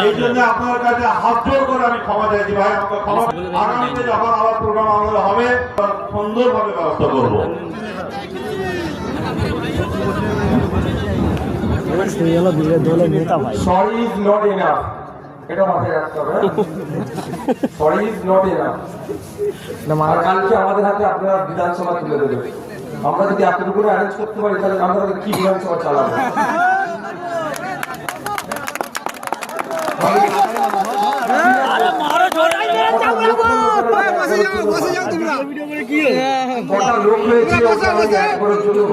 এই জন্য আপনার কাছে হাত জোর করে আমি ক্ষমা চাইছি ভাই, আমাকে ক্ষমা। আগামীতে যখন আবার প্রোগ্রাম আমাদের হবে সুন্দরভাবে ব্যবস্থা করবো। সরি ইজ নট এনাফ, এটা মাথায় রাখতে হবে। Sorry is not enough. আর কালকে আমাদের হাতে আপনারা বিধানসভা তুলে দেবেন। আমরা যদি এতটুকু অ্যারেঞ্জ করতে পারি তাহলে আমরা কি বিধানসভা চালাবো? লোক রয়েছে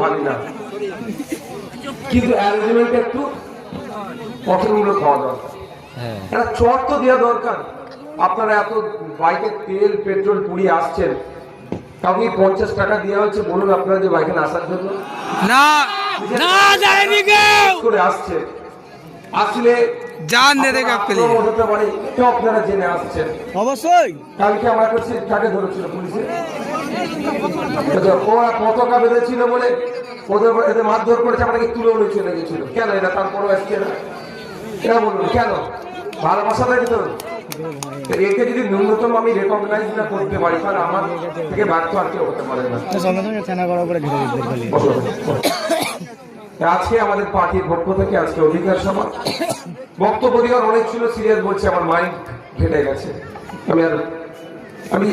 ভাবি না, কিন্তু অ্যারেঞ্জমেন্ট একটু কঠোরমূলক হওয়া দরকার। একটা চট তো দেওয়া দরকার। আপনারা এত বাইকে তেল পেট্রোল পুড়িয়ে আসছেন, কাউকে 50 টাকা দেওয়া হচ্ছে বলুন আপনারা যে বাইকে আসার জন্য? না করে আসছে, আসলে জান হতে পারে তো আপনারা জেনে আসছেন। অবশ্যই কালকে আমার কাছে কাকে ধরেছিল পুলিশে, ওরা পতাকা বেঁধেছিল বলে এদের মারধর করেছে, আমাকে তুলে উড়ে চলে গেছিল। কেন এরা তারপরও আসছে না? এরা বলুন কেন? ভালোবাসা থাকে তো। একে যদি ন্যূনতম আমি রেকগনাইজ না করতে পারি তাহলে আমার থেকে ব্যর্থ আর কেউ হতে পারে না। আজকে আমাদের পার্টির পক্ষ থেকে আজকে অধিকার সভা, বক্তব্য দেওয়ার অনেক ছিল, সিরিয়াস বলছে, আমার মাইন্ড ঘেটে গেছে। আমি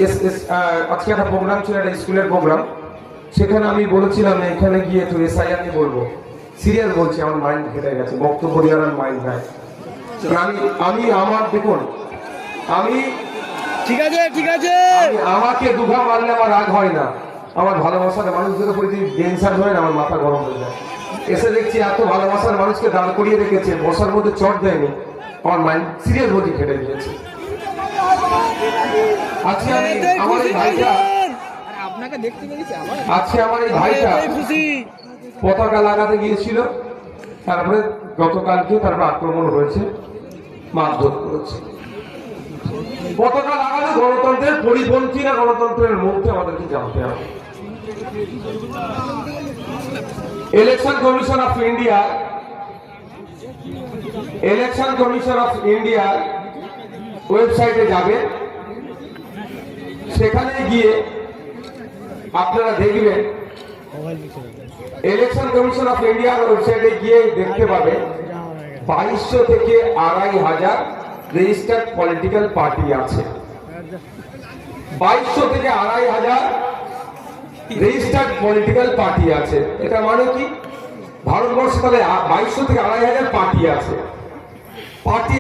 আজকে একটা প্রোগ্রাম ছিল, একটা স্কুলের প্রোগ্রাম, সেখানে আমি বলেছিলাম এখানে গিয়ে একটু এসআইআর নিয়ে বলবো। সিরিয়াস বলছি, আমার মাইন্ড ঘেটে গেছে, বক্তব্য দেওয়ার মাইন্ড নাই। আমি আমার দেখুন, আমি ঠিক আছে আমাকে দুঘা মারলে আমার রাগ হয় না, আমার ভালোবাসার মানুষদের উপর যদি ডেনসার হয় না আমার মাথা গরম হয়ে যায়। এসে দেখছি এত ভালোবাসার মানুষকে দাঁড় করিয়ে রেখেছে, বসার মধ্যে চট দেয়নি, আমার মাইন্ড সিরিয়াস বলছি ঘেটে দিয়েছে। আজকে আমার এই ভাইটা পতাকা লাগাতে গিয়েছিল, তারপরে গতকালকে তারপর আক্রমণ হয়েছে, মারধর করেছে। পতাকা লাগানো গণতন্ত্রের পরিপন্থী না গণতন্ত্রের মধ্যে আমাদেরকে জানতে হবে। ইলেকশন কমিশন অফ ইন্ডিয়া ওয়েবসাইটে যাবে, সেখানে গিয়ে আপনারা দেখবেন, ইলেকশন কমিশন অফ ইন্ডিয়ার ওয়েবসাইটে গিয়ে দেখতে পাবে 2200 থেকে 2500 রেজিস্টার্ড পলিটিক্যাল পার্টি আছে। 2200 থেকে 2500 রেজিস্টার্ড পলিটিক্যাল পার্টি আছে। এটা মানে কি? ভারতবর্ষে তাহলে 2200 থেকে 2500 পার্টি আছে। পার্টি